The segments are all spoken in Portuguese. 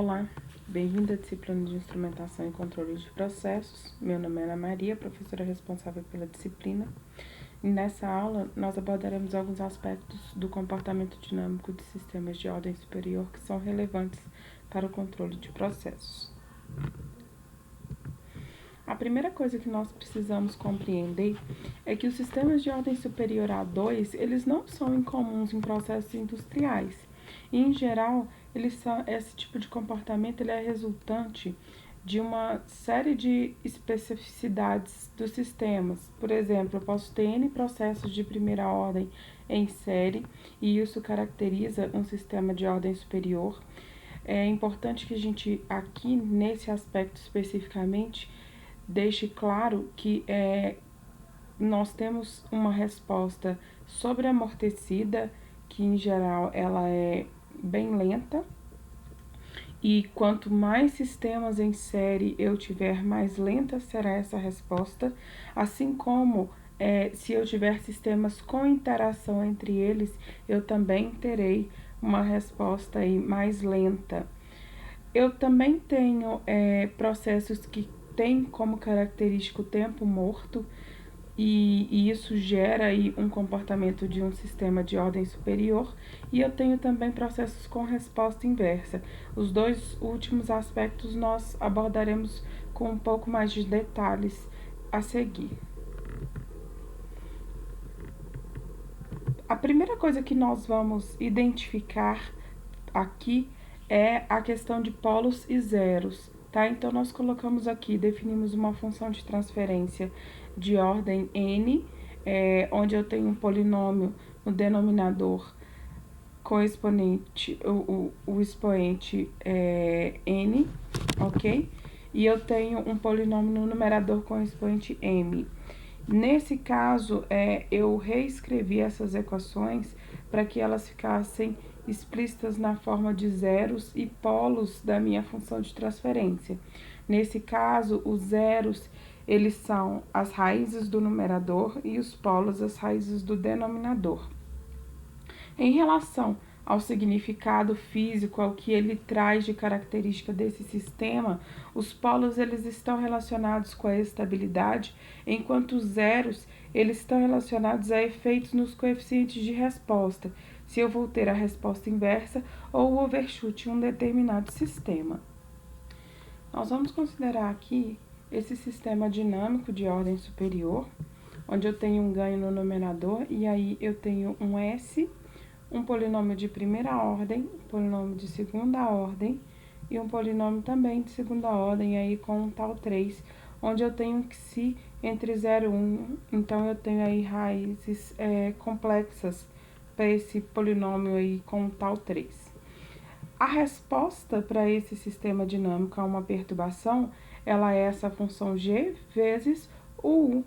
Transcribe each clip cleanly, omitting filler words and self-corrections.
Olá, bem-vindo à disciplina de Instrumentação e Controle de Processos. Meu nome é Ana Maria, professora responsável pela disciplina. E nessa aula, nós abordaremos alguns aspectos do comportamento dinâmico de sistemas de ordem superior que são relevantes para o controle de processos. A primeira coisa que nós precisamos compreender é que os sistemas de ordem superior a 2, eles não são incomuns em processos industriais. E, em geral, esse tipo de comportamento ele é resultante de uma série de especificidades dos sistemas. Por exemplo, eu posso ter N processos de primeira ordem em série, e isso caracteriza um sistema de ordem superior. É importante que a gente, aqui nesse aspecto especificamente, deixe claro que nós temos uma resposta sobreamortecida, que em geral ela é bem lenta, e quanto mais sistemas em série eu tiver, mais lenta será essa resposta, assim como se eu tiver sistemas com interação entre eles, eu também terei uma resposta aí mais lenta. Eu também tenho processos que têm como característica o tempo morto, e isso gera aí um comportamento de um sistema de ordem superior, e eu tenho também processos com resposta inversa. Os dois últimos aspectos nós abordaremos com um pouco mais de detalhes a seguir. A primeira coisa que nós vamos identificar aqui é a questão de polos e zeros, tá? Então, nós colocamos aqui, definimos uma função de transferência de ordem n, onde eu tenho um polinômio no denominador com exponente, o expoente n, ok? E eu tenho um polinômio no numerador com expoente m. Nesse caso, eu reescrevi essas equações para que elas ficassem explícitas na forma de zeros e polos da minha função de transferência. Nesse caso, os zeros, eles são as raízes do numerador e os polos, as raízes do denominador. Em relação ao significado físico, ao que ele traz de característica desse sistema, os polos eles estão relacionados com a estabilidade, enquanto os zeros eles estão relacionados a efeitos nos coeficientes de resposta, se eu vou ter a resposta inversa ou o overshoot em um determinado sistema. Nós vamos considerar aqui esse sistema dinâmico de ordem superior, onde eu tenho um ganho no numerador, e aí eu tenho um S, um polinômio de primeira ordem, um polinômio de segunda ordem e um polinômio também de segunda ordem aí com um tal 3, onde eu tenho um xi entre 0 e 1, então eu tenho aí raízes complexas para esse polinômio aí com um tal 3. A resposta para esse sistema dinâmico a uma perturbação, ela é essa função g vezes o u,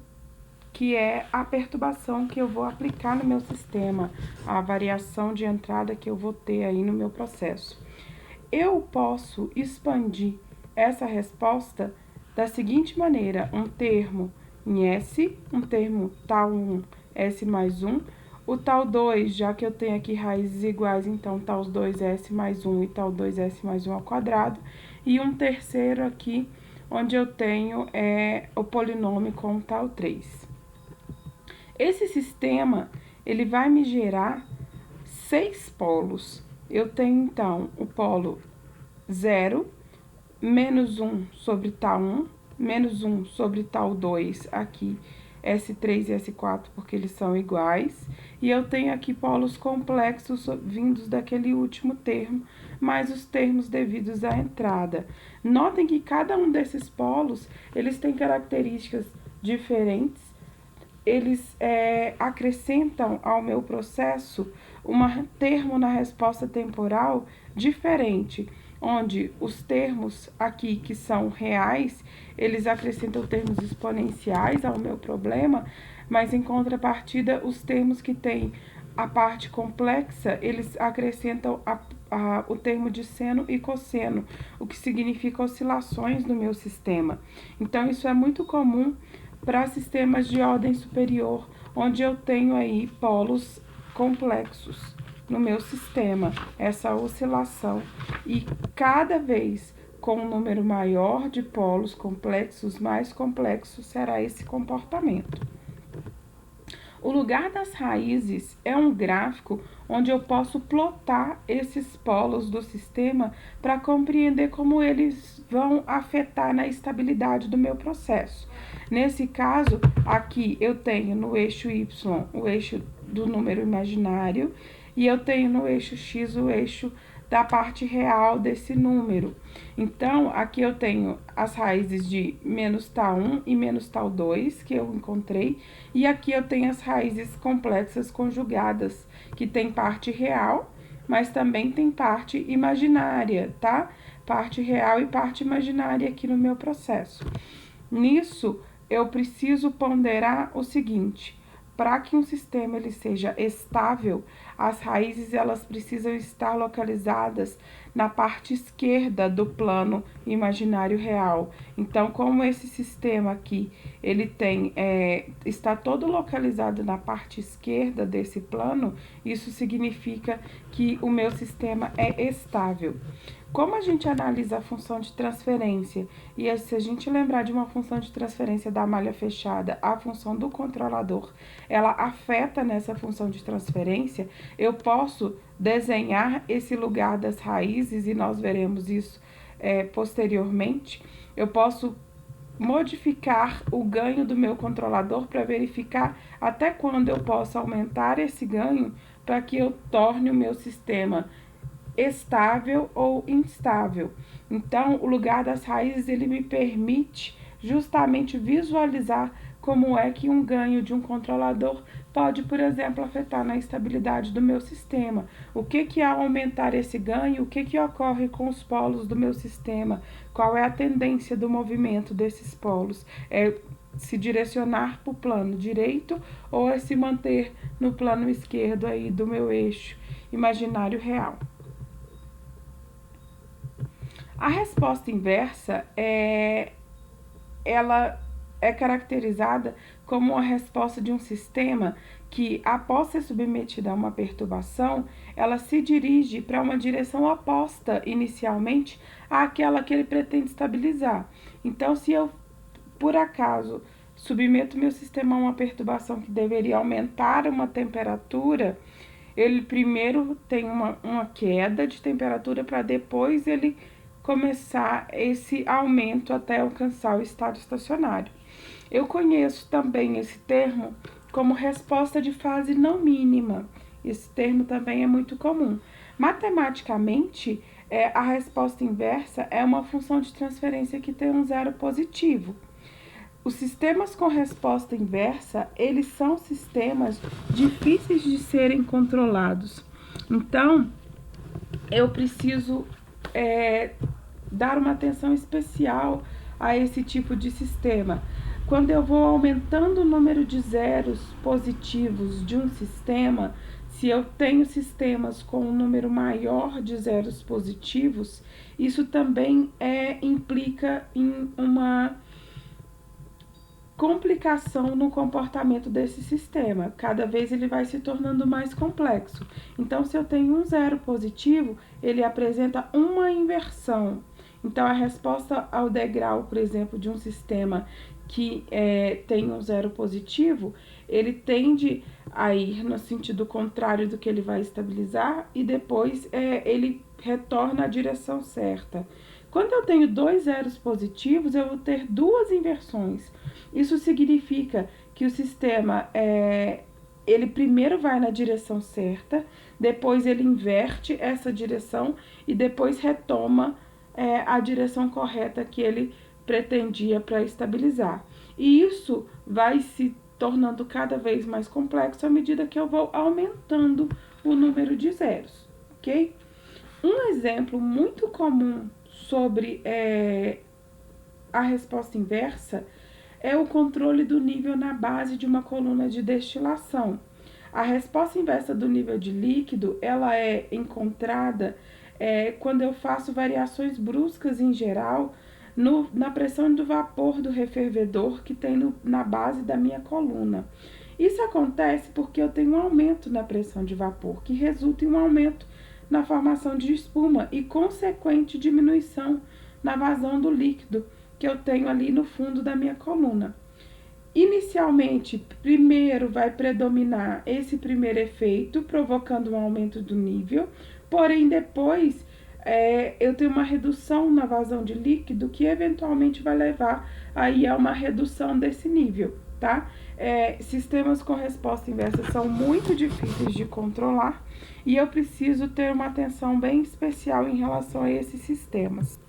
que é a perturbação que eu vou aplicar no meu sistema, a variação de entrada que eu vou ter aí no meu processo. Eu posso expandir essa resposta da seguinte maneira: um termo em S, um termo tal 1, S mais 1, o tal 2, já que eu tenho aqui raízes iguais, então tal 2S mais 1 e tal 2S mais 1 ao quadrado, e um terceiro aqui, onde eu tenho o polinômio com tal 3. Esse sistema, ele vai me gerar 6 polos. Eu tenho, então, o polo 0, menos 1 sobre tal 1, menos 1 sobre tal 2, aqui, S3 e S4, porque eles são iguais. E eu tenho aqui polos complexos vindos daquele último termo, mais os termos devidos à entrada. Notem que cada um desses polos, eles têm características diferentes. Eles acrescentam ao meu processo um termo na resposta temporal diferente, onde os termos aqui que são reais, eles acrescentam termos exponenciais ao meu problema, mas em contrapartida, os termos que têm a parte complexa, eles acrescentam o termo de seno e cosseno, o que significa oscilações no meu sistema. Então, isso é muito comum para sistemas de ordem superior, onde eu tenho aí polos complexos. no meu sistema, essa oscilação. E cada vez com um número maior de polos complexos, mais complexo será esse comportamento. O lugar das raízes é um gráfico onde eu posso plotar esses polos do sistema para compreender como eles vão afetar na estabilidade do meu processo. Nesse caso, aqui eu tenho no eixo Y o eixo do número imaginário e eu tenho no eixo X o eixo da parte real desse número. Então, aqui eu tenho as raízes de menos tal 1 e menos tal 2, que eu encontrei, e aqui eu tenho as raízes complexas conjugadas, que tem parte real, mas também tem parte imaginária, tá? Parte real e parte imaginária aqui no meu processo. Nisso, eu preciso ponderar o seguinte: para que um sistema ele seja estável, as raízes elas precisam estar localizadas na parte esquerda do plano imaginário real. Então, como esse sistema aqui ele tem está todo localizado na parte esquerda desse plano, isso significa que o meu sistema é estável. Como a gente analisa a função de transferência, e se a gente lembrar de uma função de transferência da malha fechada, a função do controlador, ela afeta nessa função de transferência, eu posso desenhar esse lugar das raízes, e nós veremos isso posteriormente. Eu posso modificar o ganho do meu controlador para verificar até quando eu posso aumentar esse ganho para que eu torne o meu sistema estável ou instável. Então, o lugar das raízes ele me permite justamente visualizar como é que um ganho de um controlador pode, por exemplo, afetar na estabilidade do meu sistema. O que ao aumentar esse ganho, o que ocorre com os polos do meu sistema? Qual é a tendência do movimento desses polos? É se direcionar para o plano direito ou é se manter no plano esquerdo aí do meu eixo imaginário real? A resposta inversa ela é caracterizada como a resposta de um sistema que, após ser submetida a uma perturbação, ela se dirige para uma direção oposta inicialmente àquela que ele pretende estabilizar. Então, se eu, por acaso, submeto meu sistema a uma perturbação que deveria aumentar uma temperatura, ele primeiro tem uma queda de temperatura para depois ele começar esse aumento até alcançar o estado estacionário. Eu conheço também esse termo como resposta de fase não mínima. Esse termo também é muito comum. Matematicamente, a resposta inversa é uma função de transferência que tem um zero positivo. Os sistemas com resposta inversa, eles são sistemas difíceis de serem controlados. Então, eu preciso dar uma atenção especial a esse tipo de sistema. Quando eu vou aumentando o número de zeros positivos de um sistema, se eu tenho sistemas com um número maior de zeros positivos, isso também implica em uma complicação no comportamento desse sistema. Cada vez ele vai se tornando mais complexo. Então, se eu tenho um zero positivo, ele apresenta uma inversão. Então, a resposta ao degrau, por exemplo, de um sistema que tem um zero positivo, ele tende a ir no sentido contrário do que ele vai estabilizar e depois ele retorna à direção certa. Quando eu tenho dois zeros positivos, eu vou ter duas inversões. Isso significa que o sistema, ele primeiro vai na direção certa, depois ele inverte essa direção e depois retoma a direção correta que ele pretendia para estabilizar. E isso vai se tornando cada vez mais complexo à medida que eu vou aumentando o número de zeros, ok? Um exemplo muito comum sobre a resposta inversa é o controle do nível na base de uma coluna de destilação. A resposta inversa do nível de líquido, ela é encontrada quando eu faço variações bruscas em geral na pressão do vapor do refervedor que tem na base da minha coluna. Isso acontece porque eu tenho um aumento na pressão de vapor, que resulta em um aumento na formação de espuma e consequente diminuição na vazão do líquido que eu tenho ali no fundo da minha coluna. Inicialmente, primeiro vai predominar esse primeiro efeito, provocando um aumento do nível, porém depois eu tenho uma redução na vazão de líquido que eventualmente vai levar aí a uma redução desse nível, tá? Sistemas com resposta inversa são muito difíceis de controlar e eu preciso ter uma atenção bem especial em relação a esses sistemas.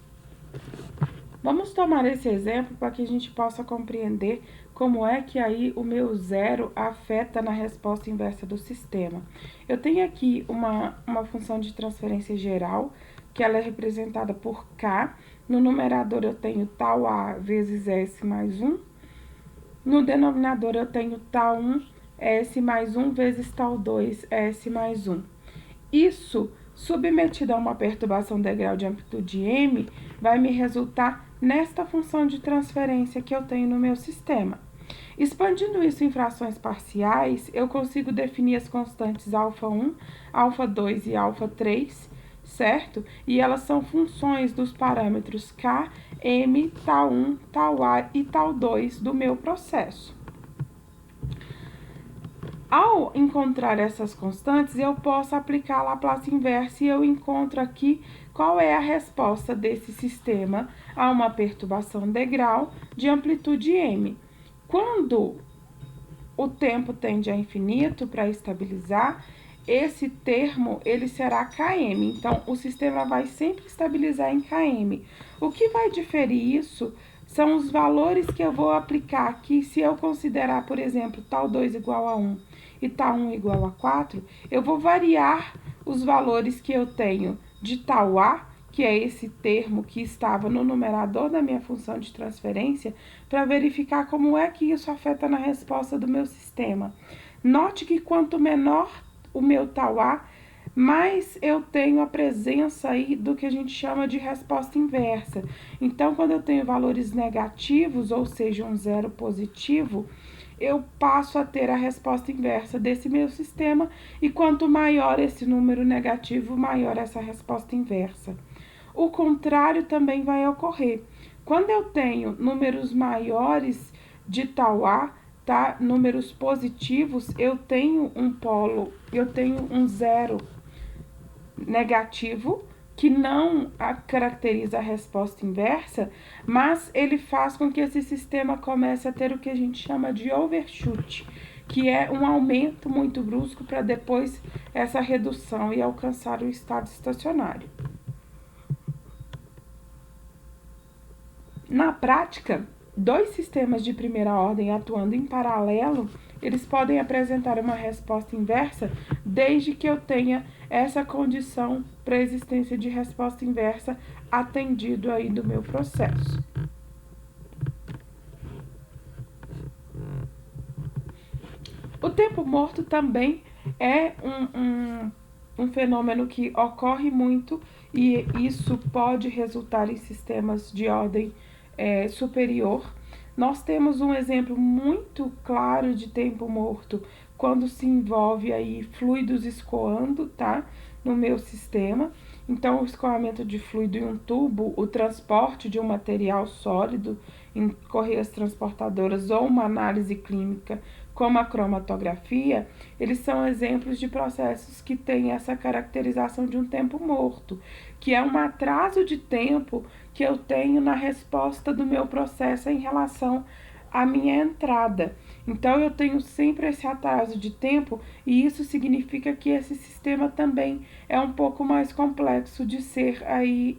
Vamos tomar esse exemplo para que a gente possa compreender como é que aí o meu zero afeta na resposta inversa do sistema. Eu tenho aqui uma função de transferência geral, que ela é representada por K. No numerador eu tenho tal A vezes S mais 1. No denominador eu tenho tal 1, S mais 1 vezes tal 2, S mais 1. Isso, submetido a uma perturbação degrau de amplitude M, vai me resultar nesta função de transferência que eu tenho no meu sistema. Expandindo isso em frações parciais, eu consigo definir as constantes α1, α2 e α3, certo? E elas são funções dos parâmetros K, M, tal1, tal A e tal2 do meu processo. Ao encontrar essas constantes, eu posso aplicar a Laplace inversa e eu encontro aqui qual é a resposta desse sistema a uma perturbação degrau de amplitude m. Quando o tempo tende a infinito para estabilizar, esse termo ele será km. Então, o sistema vai sempre estabilizar em km. O que vai diferir isso são os valores que eu vou aplicar aqui. Se eu considerar, por exemplo, tal 2 igual a 1 e tal 1 igual a 4, eu vou variar os valores que eu tenho de tal A, que é esse termo que estava no numerador da minha função de transferência, para verificar como é que isso afeta na resposta do meu sistema. Note que quanto menor o meu tal A, mais eu tenho a presença aí do que a gente chama de resposta inversa. Então, quando eu tenho valores negativos, ou seja, um zero positivo, eu passo a ter a resposta inversa desse meu sistema, e quanto maior esse número negativo, maior essa resposta inversa. O contrário também vai ocorrer. Quando eu tenho números maiores de tal A, tá? Números positivos, eu tenho um polo, eu tenho um zero negativo, que não caracteriza a resposta inversa, mas ele faz com que esse sistema comece a ter o que a gente chama de overshoot, que é um aumento muito brusco para depois essa redução e alcançar o estado estacionário. Na prática, dois sistemas de primeira ordem atuando em paralelo, eles podem apresentar uma resposta inversa desde que eu tenha essa condição para a existência de resposta inversa atendido aí do meu processo. O tempo morto também é um fenômeno que ocorre muito e isso pode resultar em sistemas de ordem superior. Nós temos um exemplo muito claro de tempo morto quando se envolve aí fluidos escoando, tá? No meu sistema. Então, o escoamento de fluido em um tubo, o transporte de um material sólido em correias transportadoras ou uma análise clínica como a cromatografia, eles são exemplos de processos que têm essa caracterização de um tempo morto, que é um atraso de tempo que eu tenho na resposta do meu processo em relação à minha entrada. Então, eu tenho sempre esse atraso de tempo e isso significa que esse sistema também é um pouco mais complexo de ser aí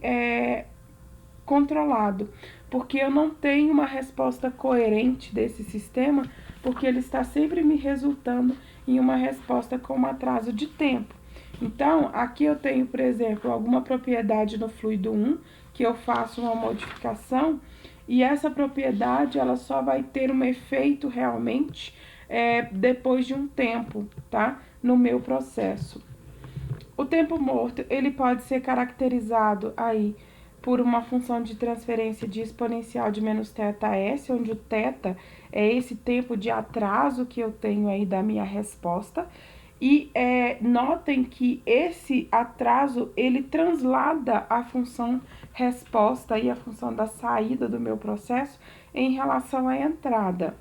controlado, porque eu não tenho uma resposta coerente desse sistema, porque ele está sempre me resultando em uma resposta com um atraso de tempo. Então, aqui eu tenho, por exemplo, alguma propriedade no fluido 1, que eu faço uma modificação, e essa propriedade ela só vai ter um efeito realmente depois de um tempo, tá? No meu processo. O tempo morto, ele pode ser caracterizado aí por uma função de transferência de exponencial de menos θs, onde o θ é esse tempo de atraso que eu tenho aí da minha resposta. E notem que esse atraso, ele translada a função resposta e a função da saída do meu processo em relação à entrada.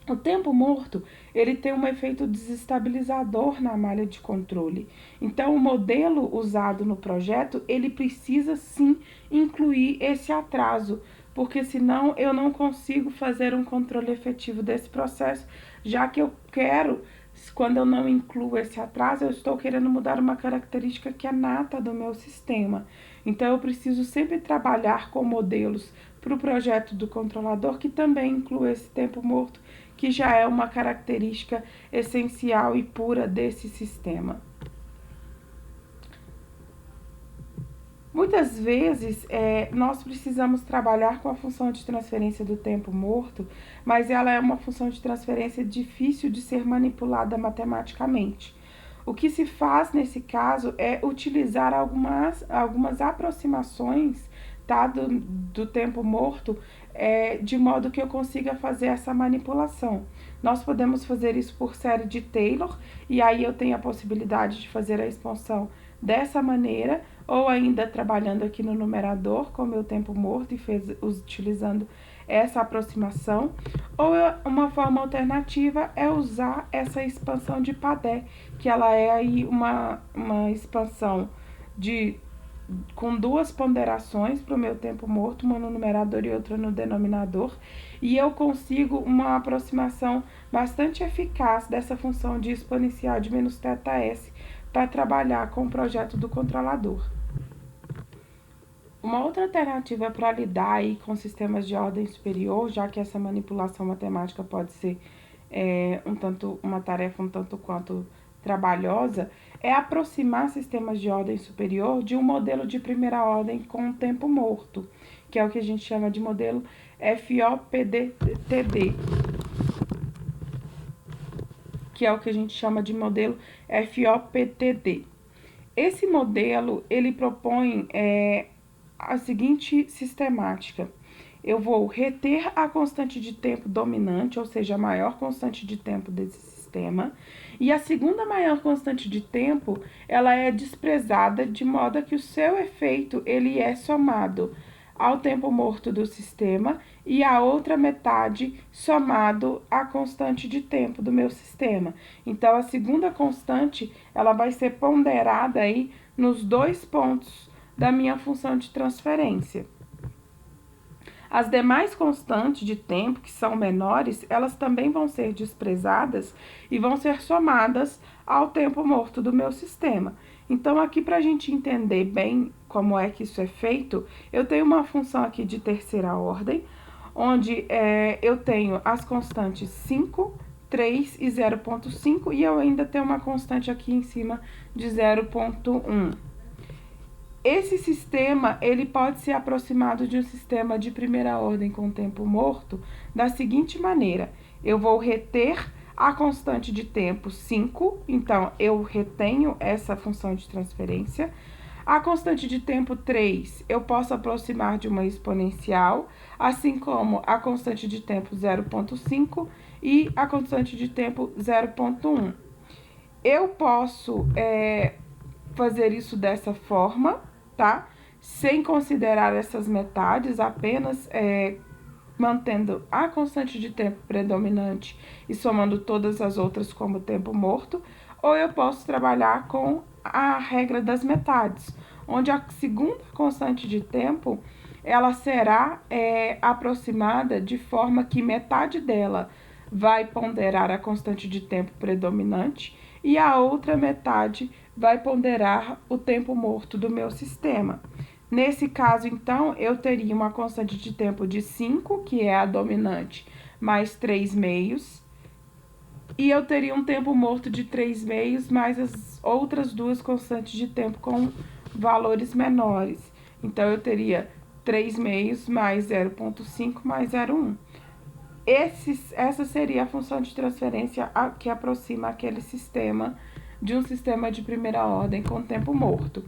O tempo morto, ele tem um efeito desestabilizador na malha de controle. Então, o modelo usado no projeto, ele precisa sim incluir esse atraso, porque senão eu não consigo fazer um controle efetivo desse processo, já que eu quero, quando eu não incluo esse atraso, eu estou querendo mudar uma característica que é nata do meu sistema. Então, eu preciso sempre trabalhar com modelos para o projeto do controlador que também inclui esse tempo morto, que já é uma característica essencial e pura desse sistema. Muitas vezes, nós precisamos trabalhar com a função de transferência do tempo morto, mas ela é uma função de transferência difícil de ser manipulada matematicamente. O que se faz nesse caso é utilizar algumas aproximações, tá, do tempo morto, de modo que eu consiga fazer essa manipulação. Nós podemos fazer isso por série de Taylor, e aí eu tenho a possibilidade de fazer a expansão dessa maneira, ou ainda trabalhando aqui no numerador com o meu tempo morto e utilizando essa aproximação, ou uma forma alternativa é usar essa expansão de Padé, que ela é aí uma expansão com duas ponderações para o meu tempo morto, uma no numerador e outra no denominador, e eu consigo uma aproximação bastante eficaz dessa função de exponencial de menos θs para trabalhar com o projeto do controlador. Uma outra alternativa para lidar aí com sistemas de ordem superior, já que essa manipulação matemática pode ser uma tarefa um tanto quanto trabalhosa, é aproximar sistemas de ordem superior de um modelo de primeira ordem com tempo morto, que é o que a gente chama de modelo FOPDTD. Esse modelo, ele propõe a seguinte sistemática: eu vou reter a constante de tempo dominante, ou seja, a maior constante de tempo desse sistema, e a segunda maior constante de tempo, ela é desprezada, de modo que o seu efeito, ele é somado ao tempo morto do sistema e a outra metade somado à constante de tempo do meu sistema. Então, a segunda constante, ela vai ser ponderada aí nos dois pontos da minha função de transferência. As demais constantes de tempo, que são menores, elas também vão ser desprezadas e vão ser somadas ao tempo morto do meu sistema. Então, aqui para a gente entender bem como é que isso é feito, eu tenho uma função aqui de terceira ordem, onde eu tenho as constantes 5, 3 e 0,5, e eu ainda tenho uma constante aqui em cima de 0,1. Esse sistema, ele pode ser aproximado de um sistema de primeira ordem com tempo morto da seguinte maneira: eu vou reter a constante de tempo 5, então eu retenho essa função de transferência. A constante de tempo 3 eu posso aproximar de uma exponencial, assim como a constante de tempo 0,5 e a constante de tempo 0,1. Eu posso fazer isso dessa forma, tá? Sem considerar essas metades, apenas mantendo a constante de tempo predominante e somando todas as outras como tempo morto, ou eu posso trabalhar com a regra das metades, onde a segunda constante de tempo, ela será aproximada de forma que metade dela vai ponderar a constante de tempo predominante e a outra metade vai ponderar o tempo morto do meu sistema. Nesse caso, então, eu teria uma constante de tempo de 5, que é a dominante, mais 3 meios, e eu teria um tempo morto de 3 meios, mais as outras duas constantes de tempo com valores menores. Então, eu teria 3 meios mais 0,5 mais 0,1. Essa seria a função de transferência que aproxima aquele sistema de um sistema de primeira ordem com tempo morto.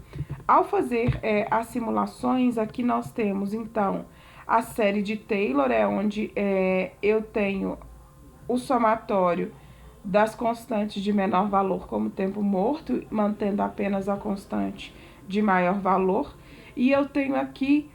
Ao fazer as simulações, aqui nós temos, então, a série de Taylor, onde eu tenho o somatório das constantes de menor valor como tempo morto, mantendo apenas a constante de maior valor. E eu tenho aqui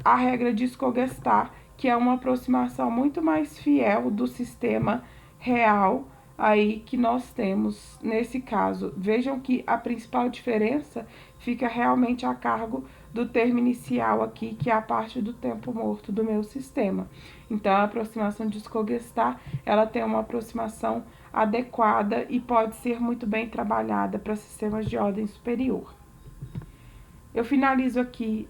a regra de Scogestá, que é uma aproximação muito mais fiel do sistema real aí que nós temos nesse caso. Vejam que a principal diferença fica realmente a cargo do termo inicial aqui, que é a parte do tempo morto do meu sistema. Então, a aproximação de Scogestá, ela tem uma aproximação adequada e pode ser muito bem trabalhada para sistemas de ordem superior. Eu finalizo aqui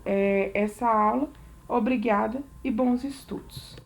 essa aula. Obrigada e bons estudos!